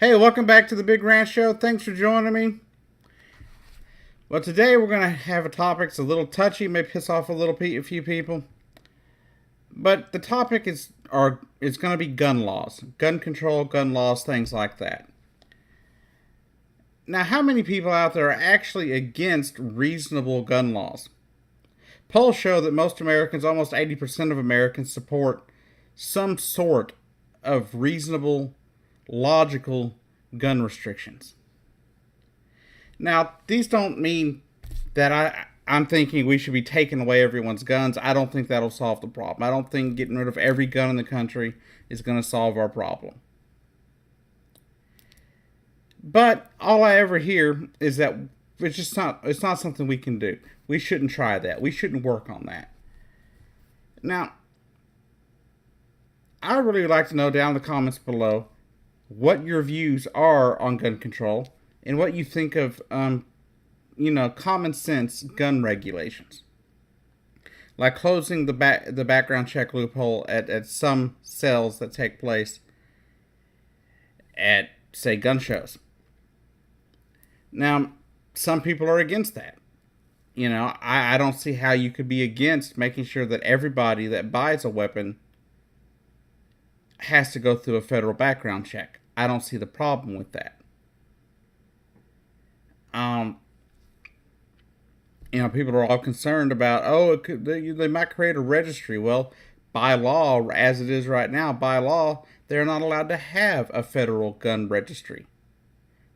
Hey, welcome back to the Big Ranch Show. Thanks for joining me. Well, today we're going to have a topic that's a little touchy, may piss off a few people. But the topic is going to be gun laws, gun control, gun laws, things like that. Now, how many people out there are actually against reasonable gun laws? Polls show that most Americans, almost 80% of Americans, support some sort of reasonable, logical gun restrictions. Now, these don't mean that I'm thinking we should be taking away everyone's guns. I don't think that'll solve the problem. I don't think getting rid of every gun in the country is going to solve our problem. But all I ever hear is that it's not something we can do. We shouldn't try that. We shouldn't work on that. Now, I really would like to know down in the comments below what your views are on gun control and what you think of common sense gun regulations, like closing the background check loophole at some sales that take place at, say, gun shows. Now, some people are against that. I don't see how you could be against making sure that everybody that buys a weapon has to go through a federal background check. I don't see the problem with that. People are all concerned about, they might create a registry. Well, by law, as it is right now, by law, they're not allowed to have a federal gun registry.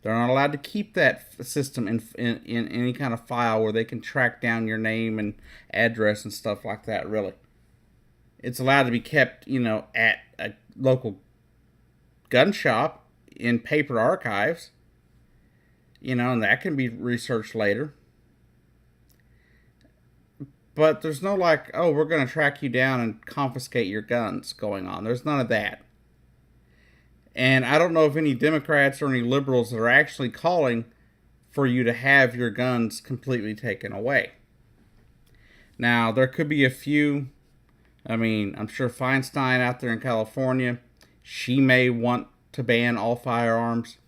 They're not allowed to keep that system in any kind of file where they can track down your name and address and stuff like that, really. It's allowed to be kept, at a local gun shop in paper archives, and that can be researched later. But there's no we're going to track you down and confiscate your guns going on. There's none of that. And I don't know if any Democrats or any liberals are actually calling for you to have your guns completely taken away. Now, there could be a few. I'm sure Feinstein out there in California, she may want to ban all firearms.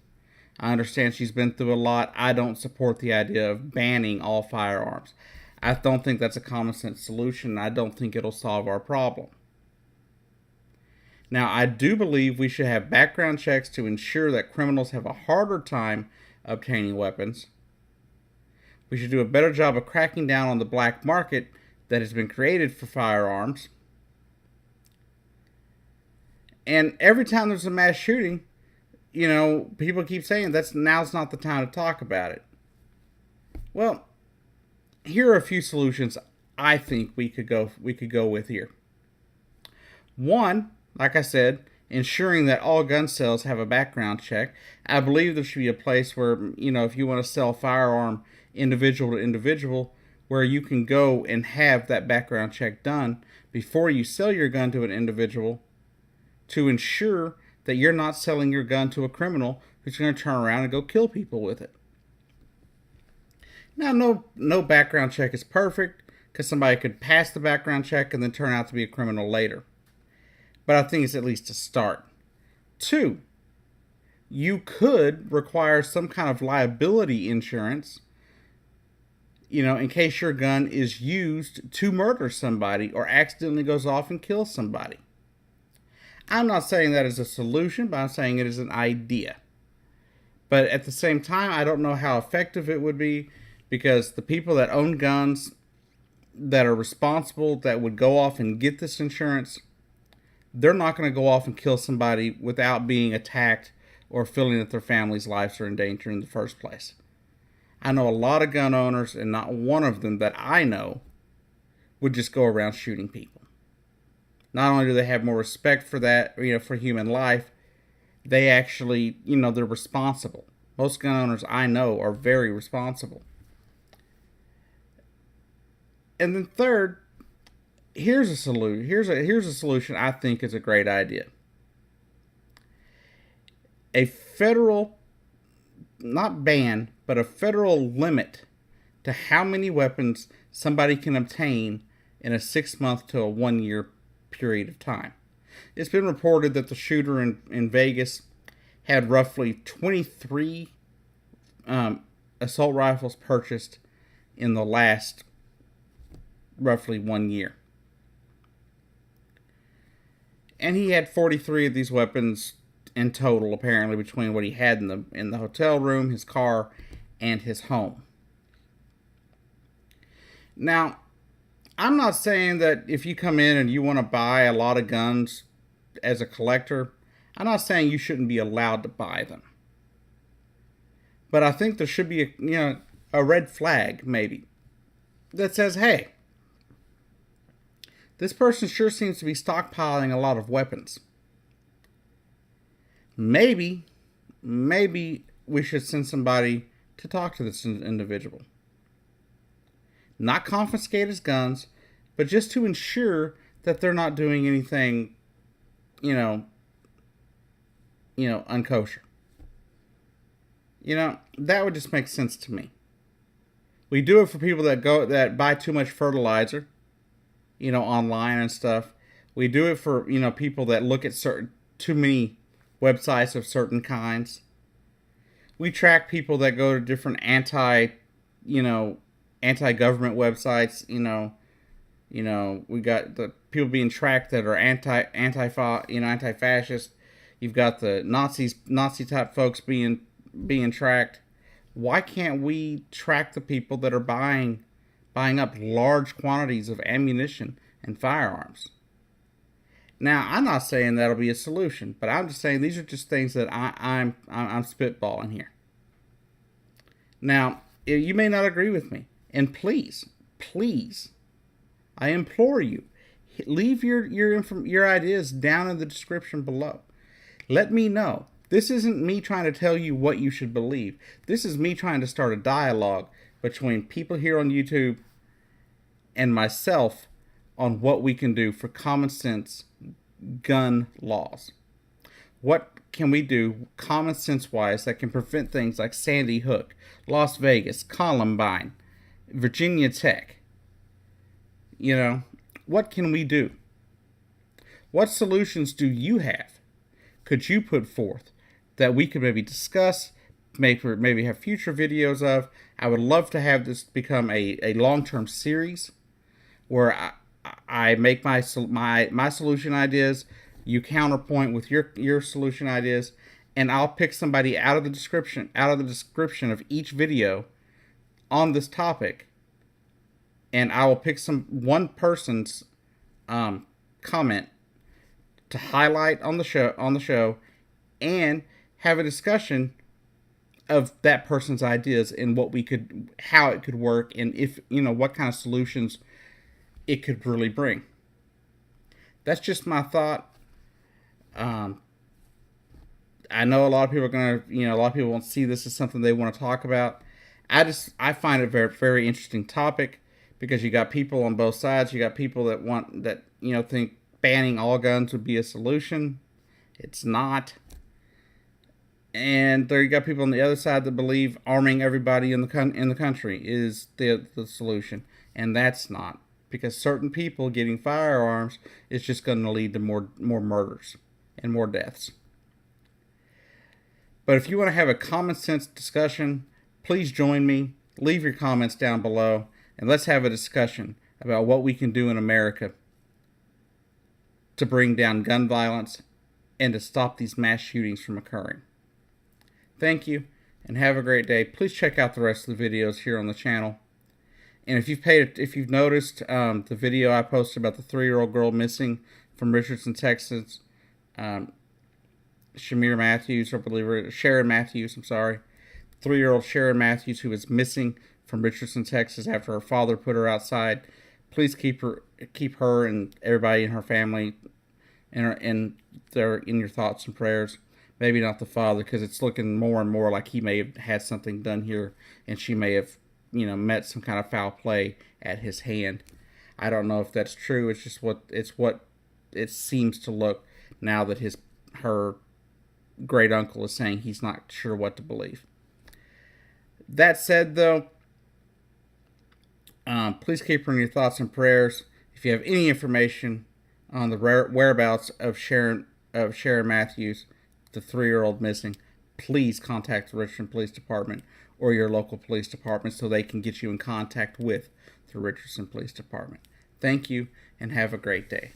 I understand she's been through a lot. I don't support the idea of banning all firearms. I don't think that's a common sense solution. I don't think it'll solve our problem. Now, I do believe we should have background checks to ensure that criminals have a harder time obtaining weapons. We should do a better job of cracking down on the black market that has been created for firearms. And every time there's a mass shooting, people keep saying now's not the time to talk about it. Well, here are a few solutions I think we could go with here. One, like I said, ensuring that all gun sales have a background check. I believe there should be a place where, if you want to sell a firearm individual to individual, where you can go and have that background check done before you sell your gun to an individual, to ensure that you're not selling your gun to a criminal who's going to turn around and go kill people with it. Now, no background check is perfect, because somebody could pass the background check and then turn out to be a criminal later. But I think it's at least a start. Two, you could require some kind of liability insurance, in case your gun is used to murder somebody or accidentally goes off and kills somebody. I'm not saying that is a solution, but I'm saying it is an idea. But at the same time, I don't know how effective it would be, because the people that own guns that are responsible, that would go off and get this insurance, they're not going to go off and kill somebody without being attacked or feeling that their family's lives are in danger in the first place. I know a lot of gun owners, and not one of them that I know would just go around shooting people. Not only do they have more respect for that, for human life, they actually, they're responsible. Most gun owners I know are very responsible. And then third, here's a solution. Here's a solution I think is a great idea. A federal, not ban, but a federal limit to how many weapons somebody can obtain in a 6-month to a 1-year period of time. It's been reported that the shooter in Vegas had roughly 23 assault rifles purchased in the last roughly 1 year. And he had 43 of these weapons in total, apparently, between what he had in the hotel room, his car, and his home. Now, I'm not saying that if you come in and you want to buy a lot of guns as a collector, I'm not saying you shouldn't be allowed to buy them. But I think there should be a red flag, maybe, that says, hey, this person sure seems to be stockpiling a lot of weapons. Maybe we should send somebody to talk to this individual. Not confiscate his guns, but just to ensure that they're not doing anything, unkosher. That would just make sense to me. We do it for people that buy too much fertilizer, online and stuff. We do it for, people that look at too many websites of certain kinds. We track people that go to different anti-government websites. We got the people being tracked that are anti-fascist. You've got the Nazi type folks being tracked. Why can't we track the people that are buying up large quantities of ammunition and firearms? Now, I'm not saying that'll be a solution, but I'm just saying these are just things that I'm spitballing here. Now, you may not agree with me, and please, I implore you, leave your ideas down in the description below. Let me know. This isn't me trying to tell you what you should believe. This is me trying to start a dialogue between people here on YouTube and myself on what we can do for common sense gun laws. What can we do common sense wise that can prevent things like Sandy Hook, Las Vegas, Columbine, Virginia Tech? What can we do? What solutions do you have? Could you put forth that we could maybe discuss, maybe have future videos of? I would love to have this become a long-term series where I make my solution ideas, you counterpoint with your solution ideas, and I'll pick somebody out of the description of each video on this topic, and I will pick one person's comment to highlight on the show, and have a discussion of that person's ideas and how it could work, and if what kind of solutions it could really bring. That's just my thought. I know a lot of people are gonna, a lot of people won't see this as something they want to talk about. I find it a very, very interesting topic because you got people on both sides. You got people that think banning all guns would be a solution. It's not. And there you got people on the other side that believe arming everybody in the country is the solution, and that's not. Because certain people getting firearms is just going to lead to more murders and more deaths. But if you want to have a common sense discussion, please join me. Leave your comments down below, and let's have a discussion about what we can do in America to bring down gun violence and to stop these mass shootings from occurring. Thank you, and have a great day. Please check out the rest of the videos here on the channel. And if you've noticed the video I posted about the 3-year-old girl missing from Richardson, Texas, Sharon Matthews, I'm sorry, 3-year-old Sharon Matthews, who was missing from Richardson, Texas, after her father put her outside. Please keep her and everybody in her family in your thoughts and prayers. Maybe not the father, because it's looking more and more like he may have had something done here, and she may have met some kind of foul play at his hand. I don't know if that's true. It's just what it seems to look now that her great uncle is saying he's not sure what to believe. That said, though, please keep her in your thoughts and prayers. If you have any information on the whereabouts of Sharon Matthews, the 3-year-old missing, please contact the Richardson Police Department or your local police department so they can get you in contact with the Richardson Police Department. Thank you and have a great day.